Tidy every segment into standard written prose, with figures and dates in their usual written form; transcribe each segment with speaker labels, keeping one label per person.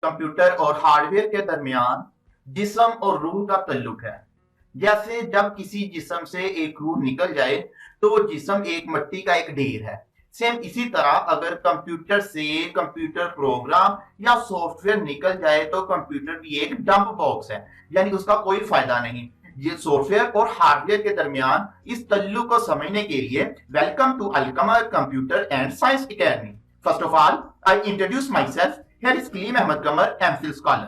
Speaker 1: Computer और hardware के दरमियान जिस्म और रूह का ताल्लुक है। जैसे जब किसी जिस्म से एक रूह निकल जाए तो वो जिस्म एक मिट्टी का एक ढेर है। सेम इसी तरह अगर कंप्यूटर से कंप्यूटर प्रोग्राम या सॉफ्टवेयर निकल जाए तो कंप्यूटर भी एक डंप बॉक्स है, यानी उसका कोई फायदा नहीं। ये सॉफ्टवेयर और हार्डवेयर के दरमियान इस तल्लुक को समझने के लिए welcome to Alkamar computer and science academy. First of all I introduce myself. Here is Kaleem Ahmed Qamar, MPhil scholar.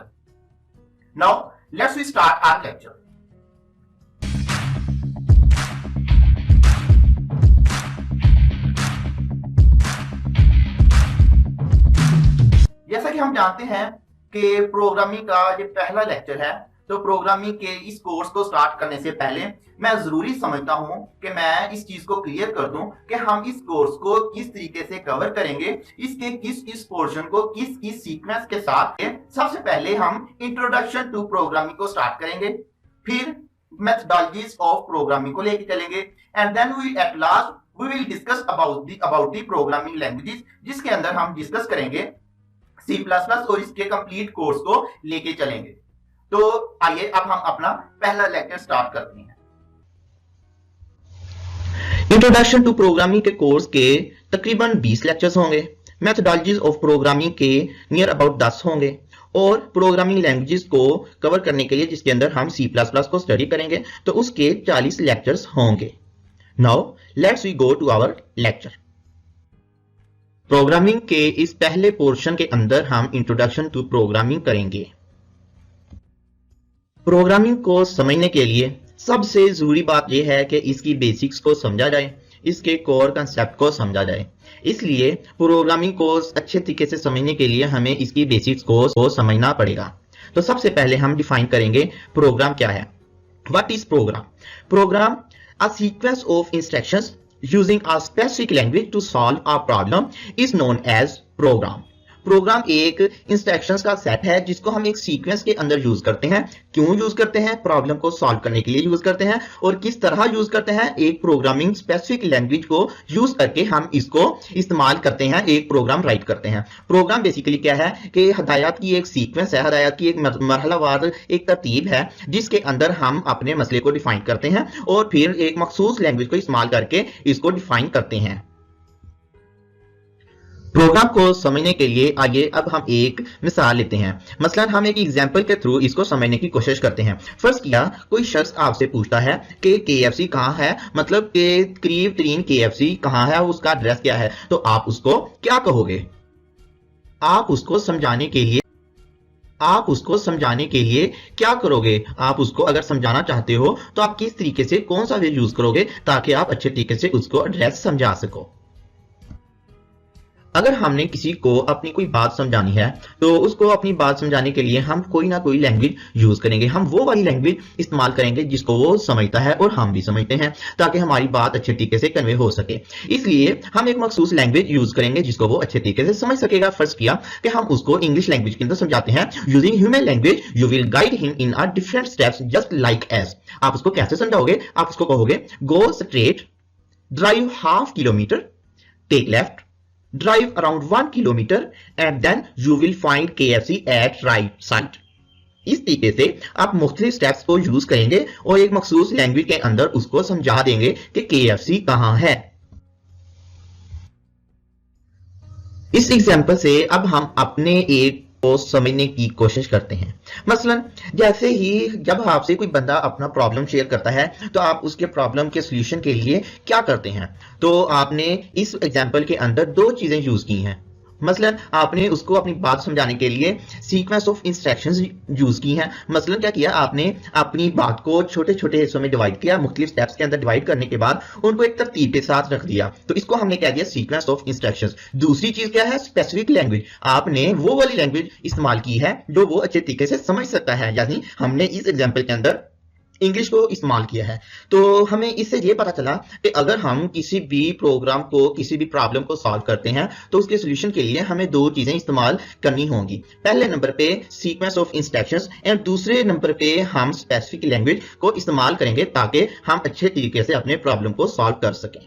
Speaker 1: Now, let's we start our lecture. जैसा कि हम जानते हैं कि प्रोग्रामिंग का ये पहला लेक्चर है, तो प्रोग्रामिंग के इस कोर्स को स्टार्ट करने से पहले मैं जरूरी समझता हूं कि मैं इस चीज को क्लियर कर दूं कि हम इस कोर्स को किस तरीके से कवर करेंगे, इसके किस किस पोर्शन को किस किस सीक्वेंस के साथ। सबसे पहले हम इंट्रोडक्शन टू प्रोग्रामिंग को स्टार्ट करेंगे, फिर मेथडोलॉजीज ऑफ प्रोग्रामिंग को लेके चलेंगे, and then we at last we will discuss about the programming languages, जिसके अंदर हम डिस्कस करेंगे C++ और इसके कंप्लीट कोर्स को लेके चलेंगे। तो आइए अब हम अपना पहला लेक्चर स्टार्ट करते हैं। इंट्रोडक्शन टू प्रोग्रामिंग के कोर्स के तकरीबन 20 लेक्चर्स होंगे, मेथडोलॉजीज ऑफ प्रोग्रामिंग के नियर अबाउट 10 होंगे, और प्रोग्रामिंग लैंग्वेजेस को कवर करने के लिए जिसके अंदर हम C++ को स्टडी करेंगे तो उसके 40 लेक्चर्स होंगे। Now let's we go to our lecture. Programming के इस पहले पोर्शन के अंदर हम इंट्रोडक्शन टू प्रोग्रामिंग करेंगे। प्रोग्रामिंग को समझने के लिए सबसे जरूरी बात यह है कि इसकी बेसिक्स को समझा जाए, इसके कोर कंसेप्ट को समझा जाए। इसलिए प्रोग्रामिंग को अच्छे तरीके से समझने के लिए हमें इसकी बेसिक्स को समझना पड़ेगा। तो सबसे पहले हम डिफाइन करेंगे प्रोग्राम क्या है। What is program? Program a sequence of instructions using a specific language to solve a problem is known as program. Program एक इंस्ट्रक्शंस का सेट है जिसको हम एक सीक्वेंस के अंदर यूज करते हैं। क्यों यूज करते हैं? प्रॉब्लम को सॉल्व करने के लिए यूज करते हैं। और किस तरह यूज करते हैं? एक प्रोग्रामिंग स्पेसिफिक लैंग्वेज को यूज करके हम इसको इस्तेमाल करते हैं, एक प्रोग्राम राइट करते हैं। प्रोग्राम बेसिकली क्या है कि हदायत की एक सीक्वेंस है, हदायत की एक मरहलावार एक तरतीब है जिसके अंदर हम अपने मसले को डिफाइन करते हैं और फिर एक मखसूस लैंग्वेज को इस्तेमाल करके इसको डिफाइन करते हैं। प्रोग्राम को समझने के लिए आइए अब हम एक मिसाल लेते हैं। मसलन हम एक एग्जांपल के थ्रू इसको समझने की कोशिश करते हैं। फर्ज किया कोई शख्स आपसे पूछता है कि KFC कहाँ है, मतलब कि करीब तरीन KFC कहाँ है, उसका एड्रेस क्या है, तो आप उसको क्या कहोगे? आप उसको समझाने के लिए क्या करोगे? आप उसको अगर समझाना चाहते हो तो आप किस तरीके से कौन सा वे यूज करोगे ताकि आप अच्छे तरीके से उसको एड्रेस समझा सको। अगर हमने किसी को अपनी कोई बात समझानी है तो उसको अपनी बात समझाने के लिए हम कोई ना कोई लैंग्वेज यूज करेंगे। हम वो वाली लैंग्वेज इस्तेमाल करेंगे जिसको वो समझता है और हम भी समझते हैं, ताकि हमारी बात अच्छे तरीके से कन्वे हो सके। इसलिए हम एक मखसूस लैंग्वेज यूज करेंगे जिसको वो अच्छे तरीके से समझ सकेगा। फर्ज किया कि हम उसको इंग्लिश लैंग्वेज के अंदर समझाते हैं। Using human language you will guide him in a different steps just like as. आप उसको कैसे समझाओगे? आप उसको कहोगे go straight, drive half kilometre, take left, drive around 1 kilometer and then you will find KFC at right side। इस तरीके से आप मुख्तलिफ स्टेप्स को यूज करेंगे और एक मखसूस लैंग्वेज के अंदर उसको समझा देंगे कि KFC कहां है। इस एग्जांपल से अब हम अपने एक को समझने की कोशिश करते हैं। मसलन जैसे ही जब आपसे कोई बंदा अपना प्रॉब्लम शेयर करता है तो आप उसके प्रॉब्लम के सॉल्यूशन के लिए क्या करते हैं? तो आपने इस एग्जांपल के अंदर 2 चीजें यूज की हैं। मसलन आपने उसको अपनी बात समझाने के लिए सीक्वेंस ऑफ इंस्ट्रक्शंस यूज की हैं। मसलन क्या किया आपने? अपनी बात को छोटे छोटे हिस्सों में डिवाइड किया, मुख्तलिफ स्टेप्स के अंदर डिवाइड करने के बाद उनको एक तरतीब के साथ रख दिया, तो इसको हमने कह दिया सीक्वेंस ऑफ इंस्ट्रक्शंस। दूसरी चीज क्या है? Specific language. आपने वो वाली लैंग्वेज इस्तेमाल की है जो वो अच्छे तरीके से समझ सकता है, यानी हमने इस एग्जाम्पल के अंदर इंग्लिश को इस्तेमाल किया है। तो हमें इससे ये पता चला कि अगर हम किसी भी प्रोग्राम को, किसी भी प्रॉब्लम को सॉल्व करते हैं तो उसके सॉल्यूशन के लिए हमें 2 चीजें इस्तेमाल करनी होंगी। पहले नंबर पे सीक्वेंस ऑफ इंस्ट्रक्शंस एंड दूसरे नंबर पे हम स्पेसिफिक लैंग्वेज को इस्तेमाल करेंगे ताकि हम अच्छे तरीके से अपने प्रॉब्लम को सॉल्व कर सकें।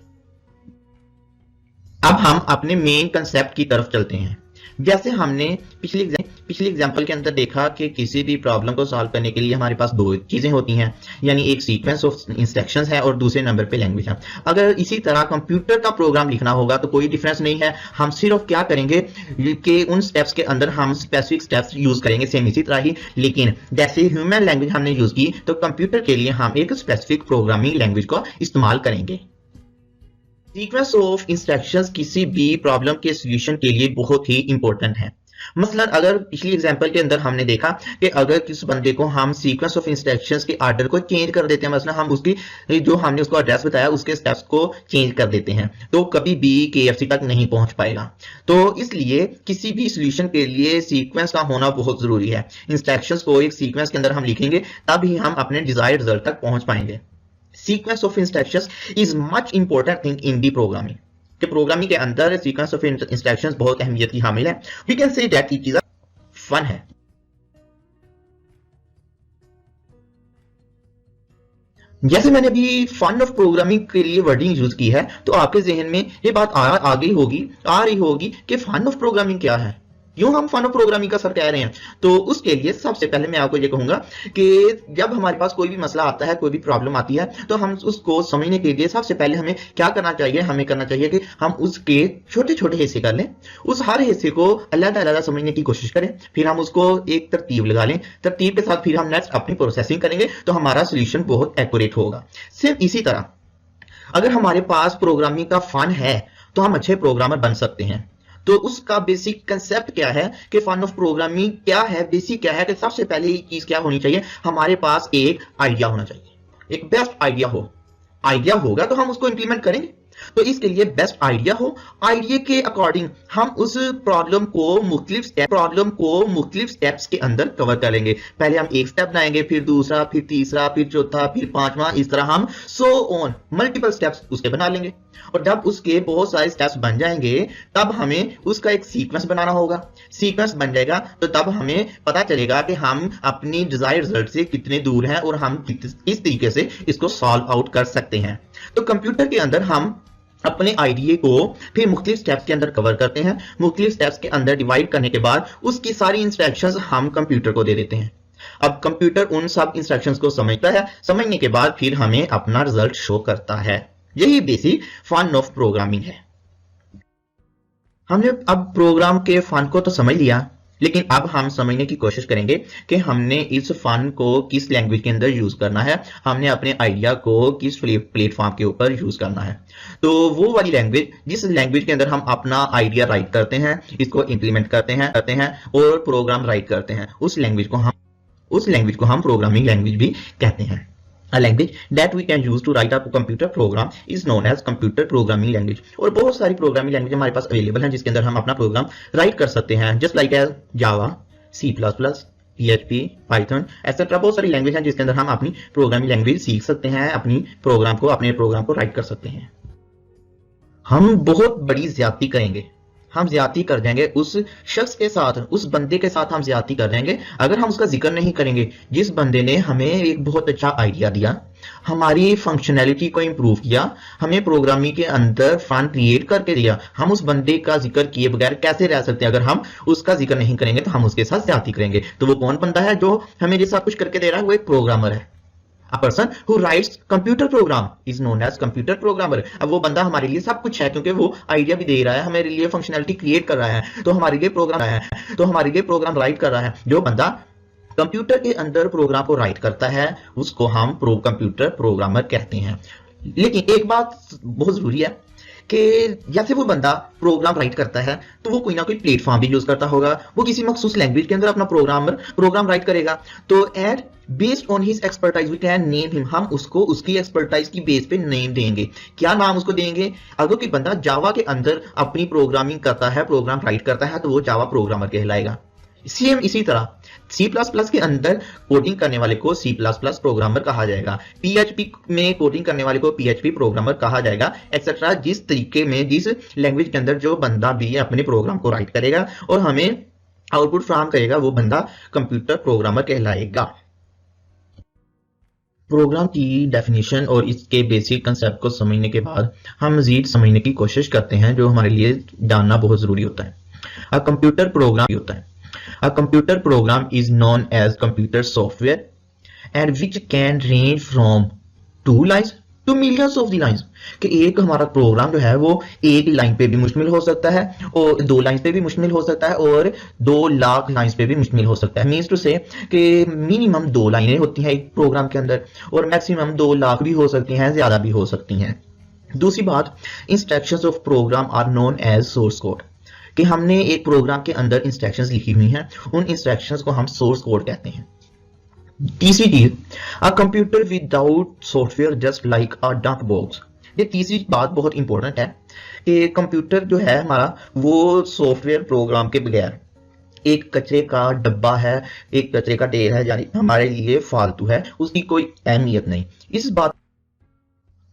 Speaker 1: अब हम अपने मेन कंसेप्ट की तरफ चलते हैं। जैसे हमने पिछली एग्जांपल के अंदर देखा कि किसी भी प्रॉब्लम को सॉल्व करने के लिए हमारे पास दो चीजें होती हैं, यानी एक सीक्वेंस ऑफ इंस्ट्रक्शंस है और दूसरे नंबर पे लैंग्वेज है। अगर इसी तरह कंप्यूटर का प्रोग्राम लिखना होगा तो कोई डिफरेंस नहीं है, हम सिर्फ क्या करेंगे कि उन स्टेप्स के अंदर हम स्पेसिफिक स्टेप्स यूज करेंगे सेम इसी तरह ही, लेकिन जैसे ह्यूमन लैंग्वेज हमने यूज की तो कंप्यूटर के लिए हम एक स्पेसिफिक प्रोग्रामिंग लैंग्वेज को इस्तेमाल करेंगे। सीक्वेंस ऑफ इंस्ट्रक्शंस किसी भी प्रॉब्लम के सॉल्यूशन के लिए बहुत ही इंपॉर्टेंट है। मसलन अगर पिछली एग्जांपल के अंदर हमने देखा कि अगर किस बंदे को हम सीक्वेंस ऑफ इंस्ट्रक्शंस के आर्डर को चेंज कर देते हैं, मसलन हम उसकी जो हमने उसको एड्रेस बताया उसके स्टेप्स को चेंज कर देते हैं, तो कभी भी KFC तक नहीं पहुंच पाएगा। तो इसलिए किसी भी सॉल्यूशन के लिए सीक्वेंस का होना बहुत जरूरी है। इंस्ट्रक्शंस को एक सीक्वेंस के अंदर हम लिखेंगे तभी हम अपने डिजायर्ड रिजल्ट तक पहुंच पाएंगे। Sequence of instructions is much important thing in the programming, कि प्रोग्रामिंग के अंदर सीक्वेंस ऑफ इंस्ट्रक्शंस बहुत अहमियत की हामिल है। We can say that it is a fun है। जैसे मैंने अभी फन ऑफ प्रोग्रामिंग के लिए वर्डिंग यूज की है, तो आपके जहन में ये बात आ रही होगी कि फन ऑफ प्रोग्रामिंग क्या है, क्यों हम फन ऑफ प्रोग्रामिंग का सर कह रहे हैं। तो उसके लिए सबसे पहले मैं आपको ये कहूंगा कि जब हमारे पास कोई भी मसला आता है, कोई भी प्रॉब्लम आती है, तो हम उसको समझने के लिए सबसे पहले हमें क्या करना चाहिए, हमें करना चाहिए कि हम उसके छोटे छोटे हिस्से कर लें, उस हर हिस्से को अलग अलग समझने की कोशिश करें, फिर हम उसको एक तरतीब लगा लें, तरतीब के साथ फिर हम नेक्स्ट अपनी प्रोसेसिंग करेंगे, तो हमारा सोल्यूशन बहुत एक्यूरेट होगा। सिर्फ इसी तरह अगर हमारे पास प्रोग्रामिंग का फन है तो हम अच्छे प्रोग्रामर बन सकते हैं। तो उसका बेसिक कंसेप्ट क्या है कि फन ऑफ प्रोग्रामिंग क्या है, बेसिक क्या है, कि सबसे पहले ये चीज क्या होनी चाहिए, हमारे पास एक आइडिया होना चाहिए, एक बेस्ट आइडिया होगा तो हम उसको इंप्लीमेंट करेंगे। तो इसके लिए बेस्ट आइडिया हो, आइडिया के अकॉर्डिंग हम उस प्रॉब्लम को मुख्तलिफ स्टेप्स के अंदर कवर करेंगे। पहले हम एक स्टेप बनाएंगे, फिर दूसरा, फिर तीसरा, फिर चौथा, फिर पांचवा, इस तरह हम सो ऑन मल्टीपल स्टेप्स उसके बना लेंगे। और जब उसके बहुत सारे स्टेप्स बन जाएंगे तब हमें उसका एक सीक्वेंस बनाना होगा। सीक्वेंस बन जाएगा तो तब हमें पता चलेगा कि हम अपनी डिजायर्ड रिजल्ट से कितने दूर हैं और हम इस तरीके से इसको सॉल्व आउट कर सकते हैं। तो कंप्यूटर के अंदर हम अपने आइडिया को फिर मुख्तलिफ स्टेप्स के अंदर कवर करते हैं। मुख्तलिफ स्टेप्स के अंदर डिवाइड करने के बाद उसकी सारी इंस्ट्रक्शंस हम कंप्यूटर को दे देते हैं। अब कंप्यूटर उन सब इंस्ट्रक्शंस को समझता है, समझने के बाद फिर हमें अपना रिजल्ट शो करता है। यही बेसिक फन ऑफ प्रोग्रामिंग है। हमने अब प्रोग्राम के फन को तो समझ लिया, लेकिन अब हम समझने की कोशिश करेंगे कि हमने इस फन को किस लैंग्वेज के अंदर यूज करना है, हमने अपने आइडिया को किस प्लेटफॉर्म के ऊपर यूज करना है। तो वो वाली लैंग्वेज जिस लैंग्वेज के अंदर हम अपना आइडिया राइट करते हैं, इसको इंप्लीमेंट करते हैं और प्रोग्राम राइट करते हैं, उस लैंग्वेज को हम प्रोग्रामिंग लैंग्वेज भी कहते हैं। A language that we can use to write a computer program is known as computer programming language। और बहुत सारी प्रोग्रामिंग लैंग्वेज हमारे पास अवेलेबल हैं जिसके अंदर हम अपना प्रोग्राम राइट कर सकते हैं, जस्ट लाइक एज जावा, C++, PHP, पाइथन, एक्सेट्रा। बहुत सारी लैंग्वेज हैं जिसके अंदर हम अपनी प्रोग्रामिंग लैंग्वेज सीख सकते हैं, अपने प्रोग्राम को राइट कर सकते हैं। हम बहुत बड़ी ज्यादती करेंगे, हम ज्यादती कर जाएंगे उस शख्स के साथ, उस बंदे के साथ हम ज्यादती कर जाएंगे अगर हम उसका जिक्र नहीं करेंगे जिस बंदे ने हमें एक बहुत अच्छा आइडिया दिया, हमारी फंक्शनैलिटी को इंप्रूव किया, हमें प्रोग्रामिंग के अंदर फन क्रिएट करके दिया। हम उस बंदे का जिक्र किए बगैर कैसे रह सकते हैं? अगर हम उसका जिक्र नहीं करेंगे तो हम उसके साथ ज्यादती करेंगे। तो वो कौन बंदा है जो हमें जैसा कुछ करके दे रहा है? वो एक प्रोग्रामर है। A person who writes computer program is known as computer programmer। अब वो बंदा हमारे लिए सब कुछ है, क्योंकि वो आइडिया भी दे रहा है, हमारे लिए फंक्शनैलिटी क्रिएट कर रहा है, तो हमारे लिए प्रोग्राम राइट कर रहा है। जो बंदा कंप्यूटर के अंदर प्रोग्राम को राइट करता है उसको हम कंप्यूटर प्रोग्रामर कहते हैं। लेकिन एक बात बहुत जरूरी है कि जैसे वो बंदा प्रोग्राम राइट करता है तो वो कोई ना कोई प्लेटफॉर्म भी यूज करता होगा, वो किसी मखसूस लैंग्वेज के अंदर अपना प्रोग्राम राइट करेगा। तो and based on his expertise we can name him, हम उसको उसकी एक्सपर्टाइज की बेस पे नेम देंगे। क्या नाम उसको देंगे? अगर कोई बंदा जावा के अंदर अपनी प्रोग्रामिंग करता है, प्रोग्राम राइट करता है, तो वो जावा प्रोग्रामर कहलाएगा। सेम इसी तरह C++ के अंदर कोडिंग करने वाले को C++ प्रोग्रामर कहा जाएगा, PHP में कोडिंग करने वाले को PHP प्रोग्रामर कहा जाएगा, एक्सेट्रा। जिस तरीके में जिस लैंग्वेज के अंदर जो बंदा भी अपने प्रोग्राम को राइट करेगा और हमें आउटपुट फ्राहम करेगा, वो बंदा कंप्यूटर प्रोग्रामर कहलाएगा। प्रोग्राम की डेफिनेशन और इसके बेसिक कंसेप्ट को समझने के बाद हम मजीद समझने की कोशिश करते हैं जो हमारे लिए जानना बहुत जरूरी होता है। अ कंप्यूटर प्रोग्राम होता है। A computer program is known as computer software and which can range from 2 lines to millions of the lines. कि एक हमारा प्रोग्राम जो है वो एक लाइन पे भी मुश्तमिल हो सकता है और 2 लाइन पे भी मुश्तमिल हो सकता है और 2 लाख लाइन्स पे भी मुश्तमिल हो सकता है। मीन्स टू से कि मिनिमम 2 लाइनें होती हैं एक प्रोग्राम के अंदर और मैक्सिमम 2 लाख भी हो सकती हैं, ज्यादा भी हो सकती हैं। दूसरी बात, instructions of program are known as source code. कि हमने एक प्रोग्राम के अंदर इंस्ट्रक्शंस लिखी हुई हैं, उन इंस्ट्रक्शंस को हम सोर्स कोड कहते हैं। तीसरी चीज, a computer without software just like a duck box. ये तीसरी बात बहुत इंपॉर्टेंट है कि कंप्यूटर जो है हमारा वो सॉफ्टवेयर प्रोग्राम के बगैर एक कचरे का डब्बा है, एक कचरे का ढेर है, यानी हमारे लिए फालतू है, उसकी कोई अहमियत नहीं। इस बात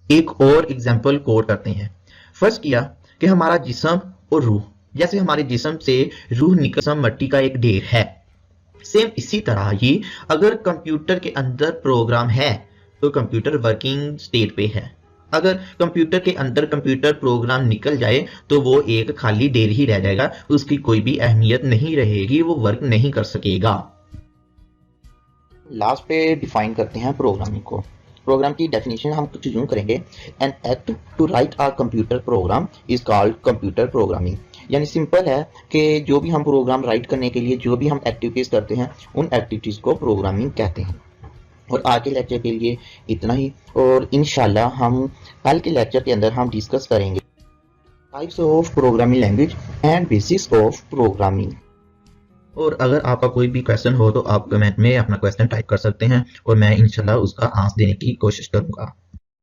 Speaker 1: एक और एग्जाम्पल कोट करते हैं। फर्ज किया कि हमारा जिस्म और रूह, जैसे हमारे जिस्म से रूह निकल मट्टी का एक ढेर है, सेम इसी तरह ही अगर कंप्यूटर के अंदर प्रोग्राम है तो कंप्यूटर वर्किंग स्टेट पे है। अगर कंप्यूटर के अंदर कंप्यूटर प्रोग्राम निकल जाए तो वो एक खाली ढेर ही रह जाएगा, उसकी कोई भी अहमियत नहीं रहेगी, वो वर्क नहीं कर सकेगा। लास्ट पे डिफाइन करते हैं प्रोग्रामिंग को। प्रोग्राम की डेफिनेशन हम कुछ यूं करेंगे, an act to write a computer program is called computer programming. यानी सिंपल है कि जो भी हम प्रोग्राम राइट करने के लिए जो भी हम एक्टिविटीज करते हैं उन एक्टिविटीज को प्रोग्रामिंग कहते हैं। और आज के लेक्चर के लिए इतना ही, और इंशाल्लाह हम कल के लेक्चर के अंदर हम डिस्कस करेंगे types of programming language and basics of programming. और अगर आपका कोई भी क्वेश्चन हो तो आप कमेंट में अपना क्वेश्चन टाइप कर सकते हैं और मैं इंशाल्लाह उसका आंसर देने की कोशिश करूंगा।